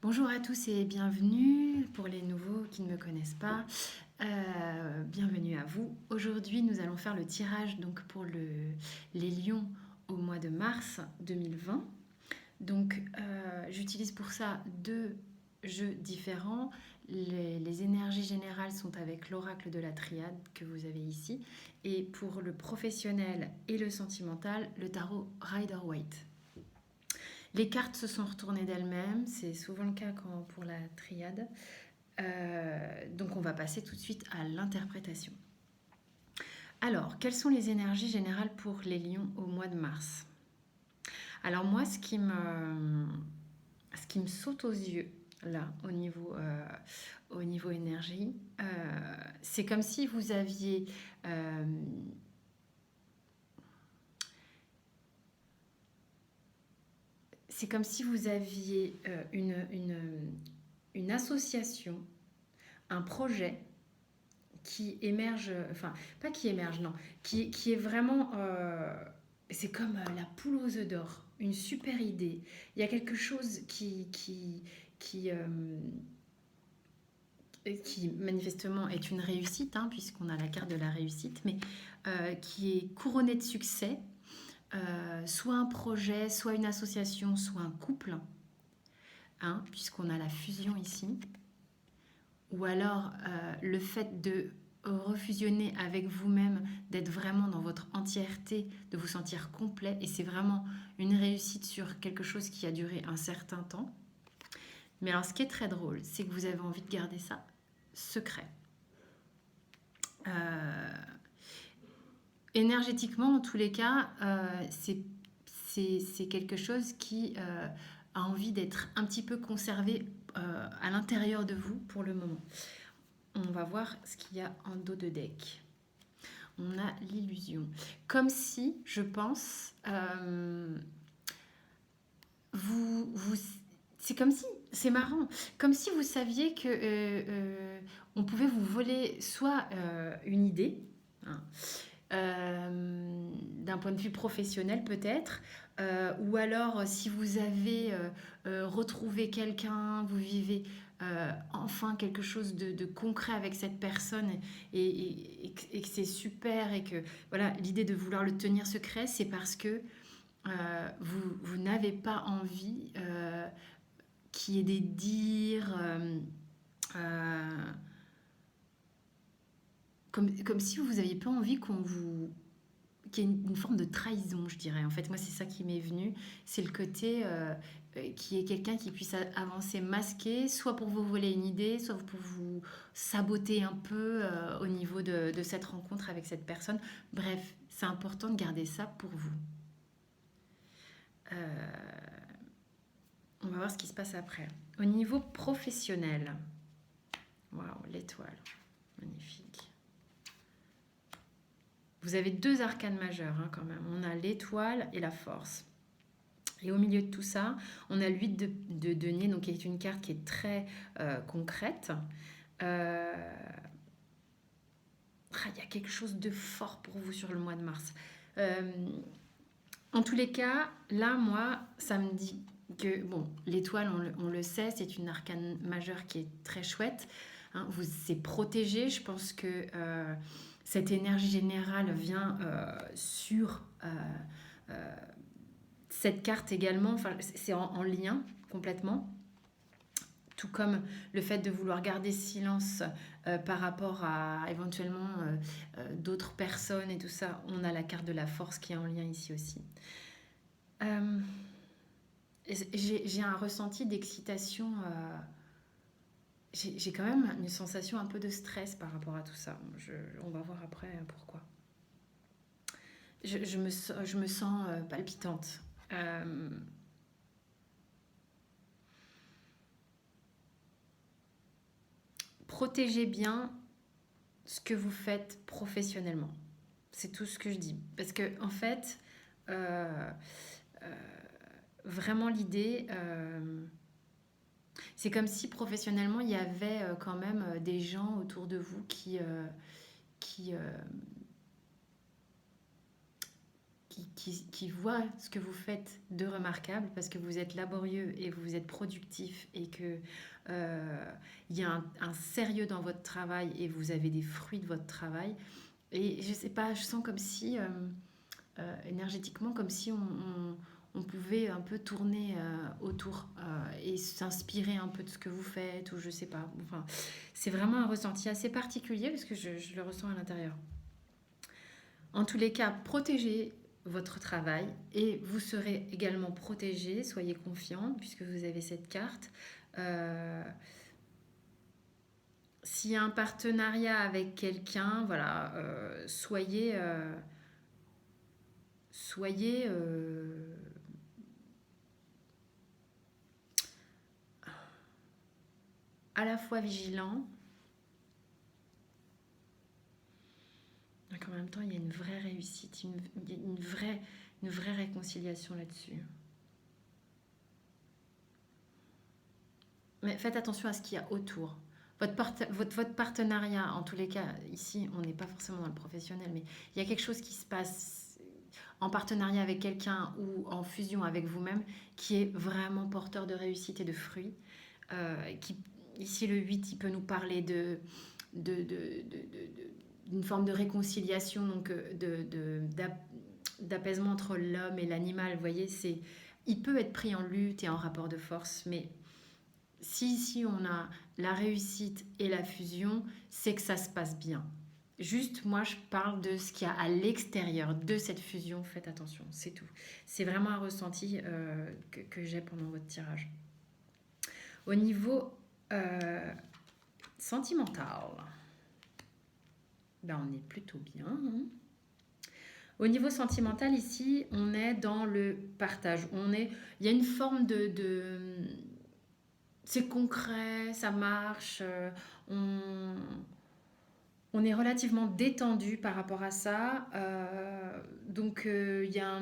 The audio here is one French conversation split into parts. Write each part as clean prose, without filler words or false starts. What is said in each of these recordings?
Bonjour à tous et bienvenue pour les nouveaux qui ne me connaissent pas. Bienvenue à vous. Aujourd'hui, nous allons faire le tirage donc pour les lions au mois de mars 2020. Donc, j'utilise pour ça deux jeux différents. Les énergies générales sont avec l'oracle de la triade que vous avez ici. Et pour le professionnel et le sentimental, le tarot Rider-Waite. Les cartes se sont retournées d'elles-mêmes, c'est souvent le cas pour la triade. Donc on va passer tout de suite à l'interprétation. Alors, quelles sont les énergies générales pour les lions au mois de mars? Alors moi, ce qui me saute aux yeux, là, au niveau énergie, c'est comme si vous aviez... euh, c'est comme si vous aviez une association, un projet qui émerge, enfin, pas qui émerge, non, qui est vraiment, c'est comme la poule aux œufs d'or, une super idée. Il y a quelque chose qui manifestement est une réussite, hein, puisqu'on a la carte de la réussite, mais qui est couronné de succès, soit un projet, soit une association, soit un couple, hein, puisqu'on a la fusion ici, ou alors le fait de refusionner avec vous-même, d'être vraiment dans votre entièreté, de vous sentir complet, et c'est vraiment une réussite sur quelque chose qui a duré un certain temps. Mais alors ce qui est très drôle, c'est que vous avez envie de garder ça secret. Euh, Énergétiquement, en tous les cas, c'est quelque chose qui a envie d'être un petit peu conservé à l'intérieur de vous pour le moment. On va voir ce qu'il y a en dos de deck. On a l'illusion. Comme si, je pense, c'est comme si, c'est marrant, comme si vous saviez que on pouvait vous voler soit une idée, hein, d'un point de vue professionnel peut-être, ou alors si vous avez retrouvé quelqu'un, vous vivez enfin quelque chose de concret avec cette personne et que c'est super et que voilà, l'idée de vouloir le tenir secret, c'est parce que vous n'avez pas envie qu'il y ait des dires, euh, comme si vous n'aviez pas envie qu'il y ait une forme de trahison, je dirais. En fait, moi, c'est ça qui m'est venu. C'est le côté qui est quelqu'un qui puisse avancer masqué, soit pour vous voler une idée, soit pour vous saboter un peu au niveau de cette rencontre avec cette personne. Bref, c'est important de garder ça pour vous. On va voir ce qui se passe après. Au niveau professionnel, waouh, l'étoile, magnifique. Vous avez deux arcanes majeures hein, quand même. On a l'étoile et la force. Et au milieu de tout ça, on a l'huile de denier, donc qui est une carte qui est très concrète. Il y a quelque chose de fort pour vous sur le mois de mars. En tous les cas, là, moi, ça me dit que, bon, l'étoile, on le sait, c'est une arcane majeure qui est très chouette. Hein, c'est protégé. Je pense que cette énergie générale vient sur cette carte également. Enfin, c'est en lien complètement. Tout comme le fait de vouloir garder silence par rapport à éventuellement d'autres personnes et tout ça. On a la carte de la force qui est en lien ici aussi. J'ai un ressenti d'excitation. J'ai quand même une sensation un peu de stress par rapport à tout ça. On va voir après pourquoi. Je me sens palpitante. Protégez bien ce que vous faites professionnellement. C'est tout ce que je dis. Parce que, en fait, euh, euh, vraiment l'idée, c'est comme si professionnellement, il y avait quand même des gens autour de vous qui qui voient ce que vous faites de remarquable parce que vous êtes laborieux et vous êtes productif et que il y a un sérieux dans votre travail et vous avez des fruits de votre travail. Et je sais pas, je sens comme si énergétiquement, comme si on pouvait un peu tourner autour et s'inspirer un peu de ce que vous faites ou je sais pas. Enfin, c'est vraiment un ressenti assez particulier parce que je le ressens à l'intérieur. En tous les cas, protégez votre travail et vous serez également protégé. Soyez confiant puisque vous avez cette carte. Euh, S'il y a un partenariat avec quelqu'un, voilà, soyez à la fois vigilant, mais en même temps, il y a une vraie réussite, une vraie réconciliation là-dessus. Mais faites attention à ce qu'il y a autour. Votre partenariat, en tous les cas, ici, on n'est pas forcément dans le professionnel, mais il y a quelque chose qui se passe en partenariat avec quelqu'un ou en fusion avec vous-même qui est vraiment porteur de réussite et de fruits. Qui, ici, le 8, il peut nous parler de, de, de- d'une forme de réconciliation, donc d'apaisement entre l'homme et l'animal. Vous voyez, il peut être pris en lutte et en rapport de force, mais si ici on a la réussite et la fusion, c'est que ça se passe bien. Juste, moi, je parle de ce qu'il y a à l'extérieur de cette fusion. Faites attention, c'est tout. C'est vraiment un ressenti que j'ai pendant votre tirage. Au niveau sentimental, ben, on est plutôt bien. Hein. Au niveau sentimental, ici, on est dans le partage. Il y a une forme c'est concret, ça marche, on est relativement détendu par rapport à ça. Donc, il y a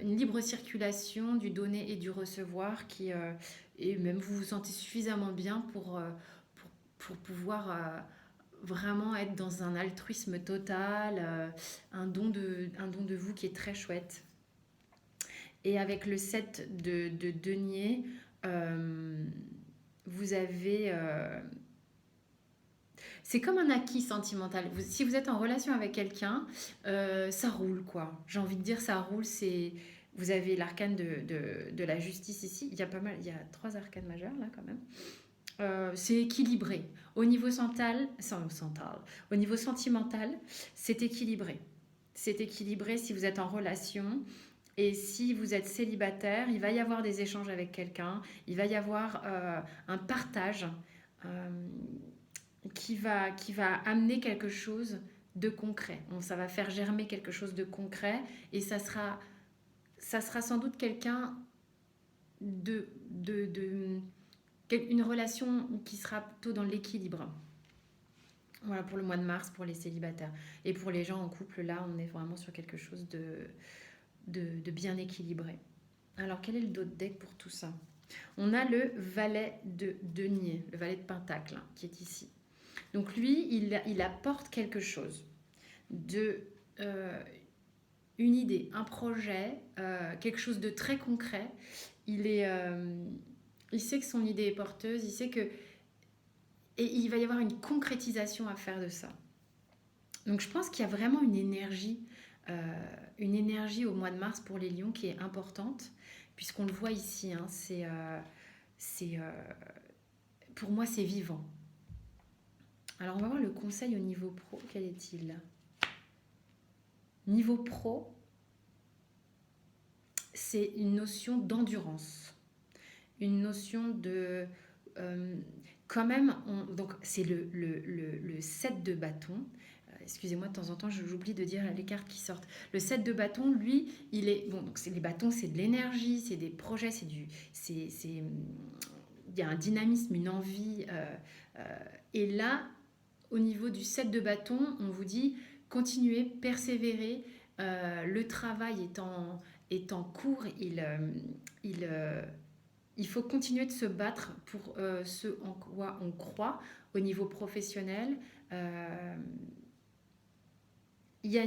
une libre circulation du donner et du recevoir et même vous vous sentez suffisamment bien pour pouvoir vraiment être dans un altruisme total, un don de vous qui est très chouette. Et avec le 7 de denier, euh, vous avez... c'est comme un acquis sentimental. Si vous êtes en relation avec quelqu'un, ça roule quoi. J'ai envie de dire ça roule. Vous avez l'arcane de la justice ici. Il y a pas mal, il y a 3 arcanes majeures là quand même. C'est équilibré. Au niveau au niveau sentimental, c'est équilibré. C'est équilibré si vous êtes en relation. Et si vous êtes célibataire, il va y avoir des échanges avec quelqu'un, il va y avoir un partage euh, qui va amener quelque chose de concret. Bon, ça va faire germer quelque chose de concret et ça sera sans doute quelqu'un de une relation qui sera plutôt dans l'équilibre. Voilà pour le mois de mars pour les célibataires. Et pour les gens en couple, là, on est vraiment sur quelque chose de bien équilibré. Alors, quel est le dos de deck pour tout ça? On a le valet de denier, le valet de pentacle, hein, qui est ici. Donc lui, il apporte quelque chose de une idée, un projet, quelque chose de très concret. Il sait que son idée est porteuse, il sait que et il va y avoir une concrétisation à faire de ça. Donc je pense qu'il y a vraiment une énergie au mois de mars pour les lions qui est importante, puisqu'on le voit ici. Hein, pour moi, c'est vivant. Alors on va voir le conseil au niveau pro. Quel est-il? Niveau pro, c'est une notion d'endurance, une notion de... quand même, donc c'est le 7 de bâton. Excusez-moi, de temps en temps, j'oublie de dire les cartes qui sortent. Le 7 de bâton, lui, il est... Bon, donc les bâtons, c'est de l'énergie, c'est des projets, il y a un dynamisme, une envie. Et là, au niveau du 7 de bâton, on vous dit continuez, persévérez. Le travail est en cours, il faut continuer de se battre pour ce en quoi on croit au niveau professionnel. Il y a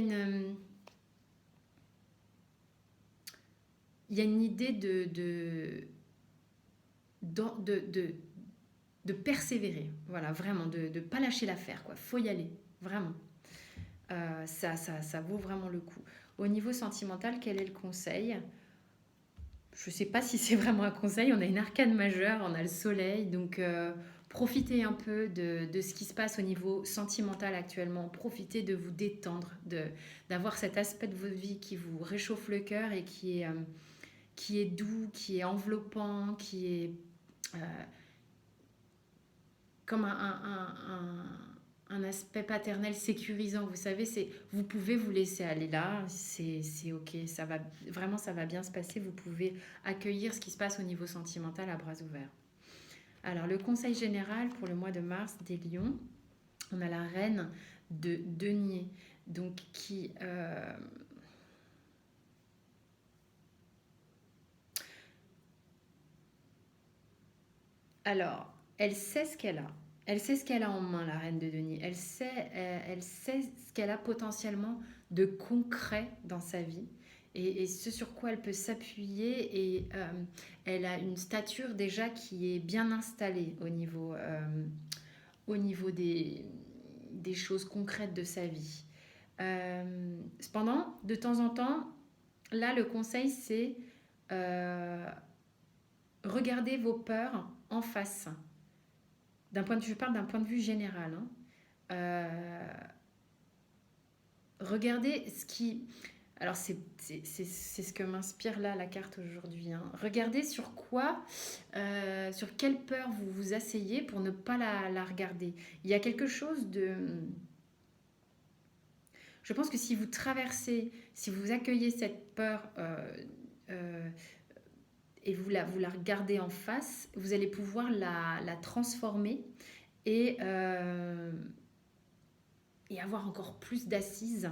il y a une idée de persévérer, voilà, vraiment, de ne pas lâcher l'affaire, quoi. Faut y aller, vraiment. Ça vaut vraiment le coup. Au niveau sentimental, quel est le conseil? Je ne sais pas si c'est vraiment un conseil. On a une arcane majeure, on a le soleil, donc profitez un peu de ce qui se passe au niveau sentimental actuellement. Profitez de vous détendre, d'avoir cet aspect de votre vie qui vous réchauffe le cœur et qui est doux, qui est enveloppant, qui est euh, comme un aspect paternel sécurisant. Vous savez, vous pouvez vous laisser aller là, c'est ok, ça va bien se passer. Vous pouvez accueillir ce qui se passe au niveau sentimental à bras ouverts. Alors, le conseil général pour le mois de mars des Lions, on a la reine de denier, donc qui... Alors, elle sait ce qu'elle a. Elle sait ce qu'elle a en main, la reine de denier. Elle sait ce qu'elle a potentiellement de concret dans sa vie et ce sur quoi elle peut s'appuyer. Et elle a une stature déjà qui est bien installée au niveau des choses concrètes de sa vie. Cependant, de temps en temps, là, le conseil, c'est euh, regarder vos peurs en face. Je parle d'un point de vue général. Hein. Euh, regardez ce qui... Alors, c'est ce que m'inspire là la carte aujourd'hui. Hein. Regardez sur quelle peur vous vous asseyez pour ne pas la regarder. Il y a quelque chose de... Je pense que si vous traversez, si vous accueillez cette peur et vous la regardez en face, vous allez pouvoir la transformer et, euh, et avoir encore plus d'assises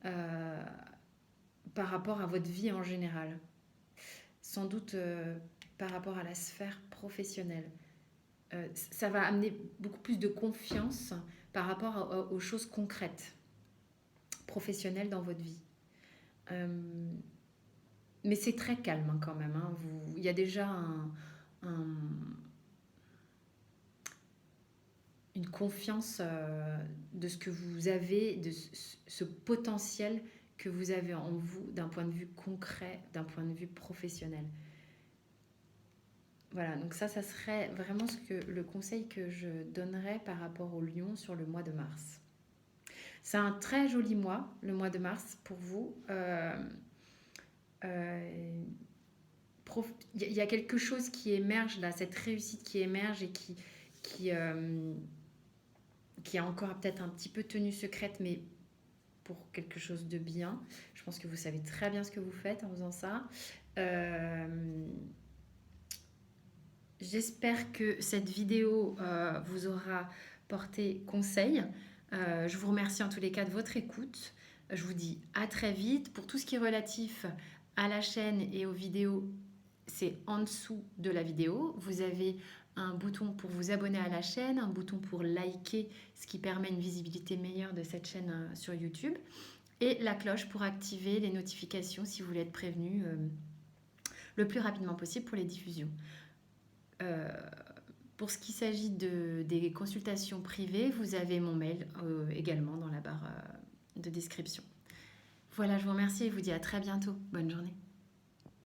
euh, par rapport à votre vie en général. Sans doute par rapport à la sphère professionnelle. Ça va amener beaucoup plus de confiance par rapport aux choses concrètes, professionnelles dans votre vie. Mais c'est très calme hein, quand même. Hein. Il y a déjà une confiance de ce que vous avez, de ce potentiel que vous avez en vous d'un point de vue concret, d'un point de vue professionnel. Voilà, donc ça serait vraiment le conseil que je donnerais par rapport au lion sur le mois de mars. C'est un très joli mois, le mois de mars, pour vous. Il y a quelque chose qui émerge là, cette réussite qui émerge et qui, qui a encore peut-être un petit peu tenue secrète, mais pour quelque chose de bien. Je pense que vous savez très bien ce que vous faites en faisant ça. J'espère que cette vidéo vous aura porté conseil. Je vous remercie en tous les cas de votre écoute. Je vous dis à très vite. Pour tout ce qui est relatif à la chaîne et aux vidéos, c'est en dessous de la vidéo. Vous avez un bouton pour vous abonner à la chaîne, un bouton pour liker, ce qui permet une visibilité meilleure de cette chaîne sur YouTube, et la cloche pour activer les notifications si vous voulez être prévenu le plus rapidement possible pour les diffusions. Pour ce qui s'agit des consultations privées, vous avez mon mail également dans la barre de description. Voilà, je vous remercie et vous dis à très bientôt. Bonne journée.